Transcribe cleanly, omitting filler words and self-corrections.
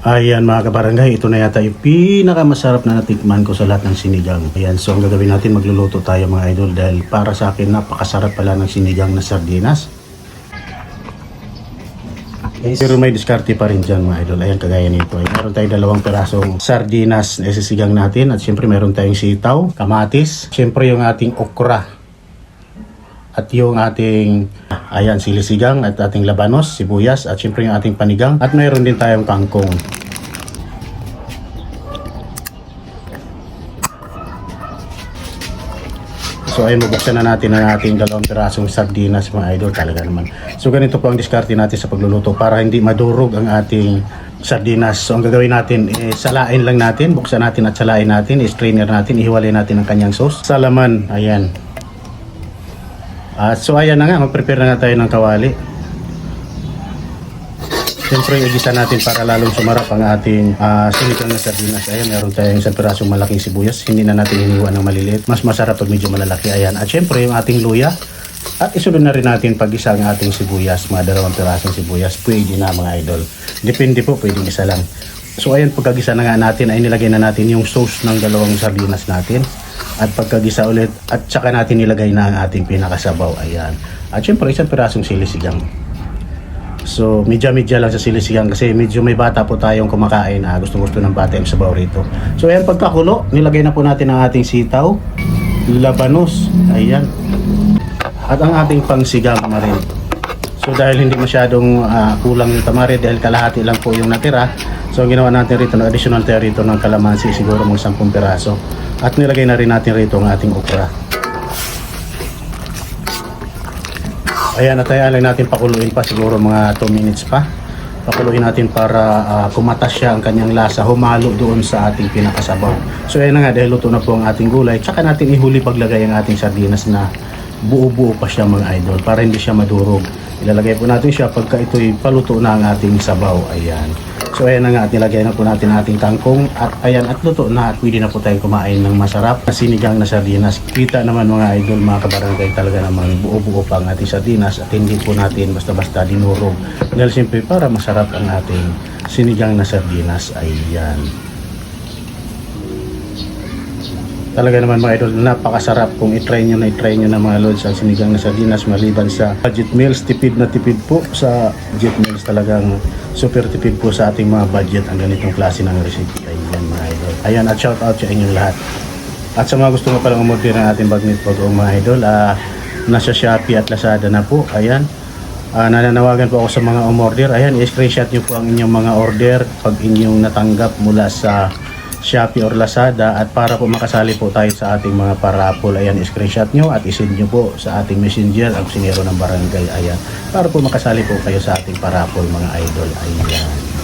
Ayan mga kabarangay, ito na yata yung pinakamasarap na natikman ko sa lahat ng sinigang. Ayan, so ang gagawin natin, magluluto tayo mga idol dahil para sa akin napakasarap pala ng sinigang na sardinas. Pero may diskarte pa rin dyan mga idol. Ayan, kagaya nito. Ayan, meron tayong 2 perasong sardinas na isisigang natin. At syempre meron tayong sitaw, kamatis. Syempre yung ating okra. At yung ating, ayan, silisigang at ating labanos, sibuyas. At syempre yung ating panigang. At meron din tayong kangkong. So ayun, mabuksan na natin ang ating 2 pirasong sardinas mga idol, talaga naman. So ganito po ang diskarte natin sa pagluluto para hindi madurog ang ating sardinas. So ang gagawin natin, salain lang natin, buksan natin at salain natin, strainer natin, ihiwalay natin ang kanyang sauce. Sa laman, ayan. So ayan na nga, mag-prepare na tayo ng kawali. Siyempre, igisa natin para lalong sumarap ang ating sinigang na sardinas. Ayan, meron tayong 1 pirasong malaking sibuyas. Hindi na natin iniwan ng maliliit. Mas masarap pag medyo malalaki. Ayan. At siyempre, yung ating luya. At isunod na rin natin pag-isa ang ating sibuyas. Mga 2 pirasong sibuyas. Pwede na mga idol. Depende po, pwedeng isa lang. So ayan, pagkagisa na nga natin, ay nilagay na natin yung sauce ng 2 sardinas natin. At pagkagisa ulit, at saka natin nilagay na ang ating pinakasabaw. Ayan. At siyempre, 1 pirasong sili-sigang. So, medya-medya lang sa silisigang kasi medyo may bata po tayong kumakain na gustong-gusto ng bata yung sabaw rito. So, ayan, pagkakulo, nilagay na po natin ang ating sitaw, labanos, ayan. At ang ating pangsigang na rin. So, dahil hindi masyadong kulang yung tamari, dahil kalahati lang po yung natira, so, ang ginawa natin rito, additional tayo rito ng kalamansi, siguro mga 10 piraso. At nilagay na rin natin rito ang ating okra. Ayan, at ayan lang natin pakuluin pa siguro mga 2 minutes pa. Pakuluin natin para kumatas siya ang kanyang lasa, humalo doon sa ating pinakasabaw. So ayan na nga, dahil luto na po ang ating gulay, tsaka natin ihuli paglagay ang ating sardinas na buo-buo pa siya mga idol para hindi siya madurog. Ilalagay po natin siya pagka ito'y paluto na ang ating sabaw. Ayan. So ayan na nga, at nilagay na po natin ang ating kangkong at ayan, at luto na at pwede na po tayong kumain ng masarap na sinigang na sardinas. Kita naman mga idol, mga kabarangay, talaga naman buo-buo pa ang ating sardinas at hindi po natin basta-basta dinurog. Dahil siyempre para masarap ang ating sinigang na sardinas. Ayan. Talaga naman mga idol, napakasarap kung itry nyo na mga lods ang sinigang na sardinas maliban sa budget meals. Tipid na tipid po sa budget meals, talagang super tipid po sa ating mga budget ang ganitong klase ng recipe. Ayan mga idol. Ayan, at shout out sa inyong lahat. At sa mga gusto nga palang umorder ng ating bagnet pag-o mga idol, nasa Shopee at Lazada na po. Ayan. Nananawagan po ako sa mga umorder. Ayan, i-screenshot nyo po ang inyong mga order pag inyong natanggap mula sa Shopee or Lazada, at para po makasali po tayo sa ating mga parapol, ayan, screenshot nyo at isend nyo po sa ating messenger ang Sinero ng Barangay. Ayan, para po makasali po kayo sa ating parapol mga idol. Ayan.